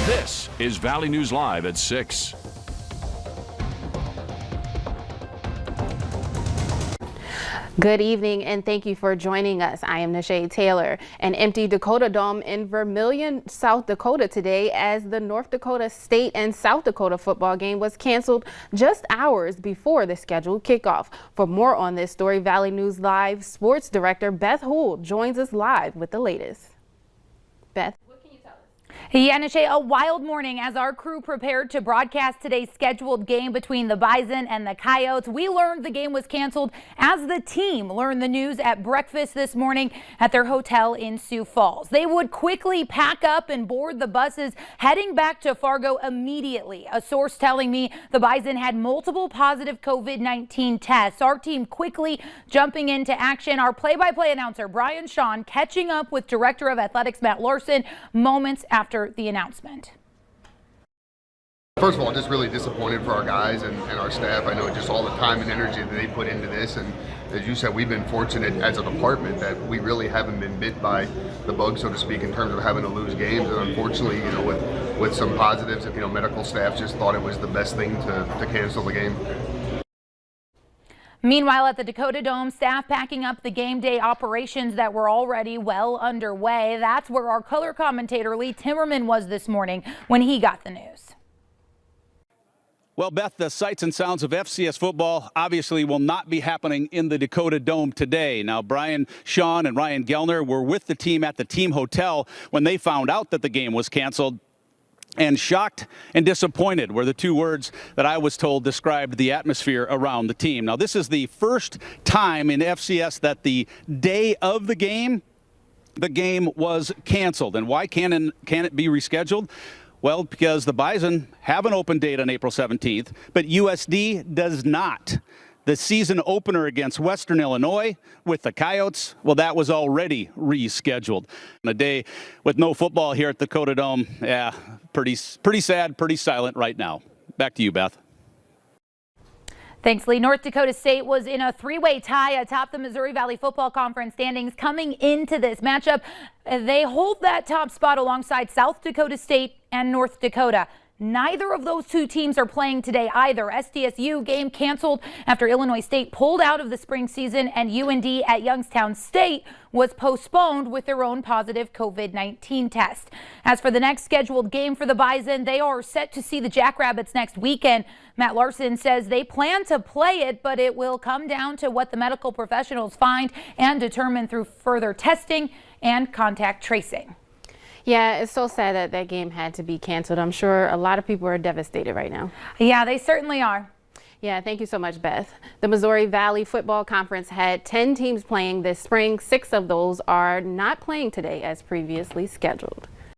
This is Valley News Live at 6. Good evening and thank you for joining us. I am Nashade Taylor. An empty Dakota Dome in Vermillion, South Dakota today as the North Dakota State and South Dakota football game was canceled just hours before the scheduled kickoff. For more on this story, Valley News Live sports director Beth Houle joins us live with the latest. Beth? Yeah, Nishay, a wild morning as our crew prepared to broadcast today's scheduled game between the Bison and the Coyotes. We learned the game was canceled as the team learned the news at breakfast this morning at their hotel in Sioux Falls. They would quickly pack up and board the buses heading back to Fargo immediately. A source telling me the Bison had multiple positive COVID-19 tests. Our team quickly jumping into action. Our play-by-play announcer Brian Shawn catching up with Director of Athletics Matt Larson moments after the announcement. First of all, just really disappointed for our guys and our staff. I know just all the time and energy that they put into this, and as you said, we've been fortunate as a department that we really haven't been bit by the bug, so to speak, in terms of having to lose games. And unfortunately, you know, with some positives, you know, medical staff just thought it was the best thing to cancel the game. Meanwhile, at the Dakota Dome, staff packing up the game day operations that were already well underway. That's where our color commentator Lee Timmerman was this morning when he got the news. Well, Beth, the sights and sounds of FCS football obviously will not be happening in the Dakota Dome today. Now, Brian Shawn and Ryan Gellner were with the team at the team hotel when they found out that the game was canceled. And shocked and disappointed were the two words that I was told described the atmosphere around the team. Now, this is the first time in FCS that the day of the game was canceled. And why can it be rescheduled? Well, because the Bison have an open date on April 17th, but USD does not. The season opener against Western Illinois with the Coyotes, well, that was already rescheduled. On a day with no football here at the Dakota Dome, yeah, pretty sad, pretty silent right now. Back to you, Beth. Thanks, Lee. North Dakota State was in a three-way tie atop the Missouri Valley Football Conference standings coming into this matchup. They hold that top spot alongside South Dakota State and North Dakota. Neither of those two teams are playing today either. SDSU game canceled after Illinois State pulled out of the spring season, and UND at Youngstown State was postponed with their own positive COVID-19 test. As for the next scheduled game for the Bison, they are set to see the Jackrabbits next weekend. Matt Larson says they plan to play it, but it will come down to what the medical professionals find and determine through further testing and contact tracing. Yeah, it's so sad that that game had to be canceled. I'm sure a lot of people are devastated right now. Yeah, they certainly are. Yeah, thank you so much, Beth. The Missouri Valley Football Conference had 10 teams playing this spring. 6 of those are not playing today as previously scheduled.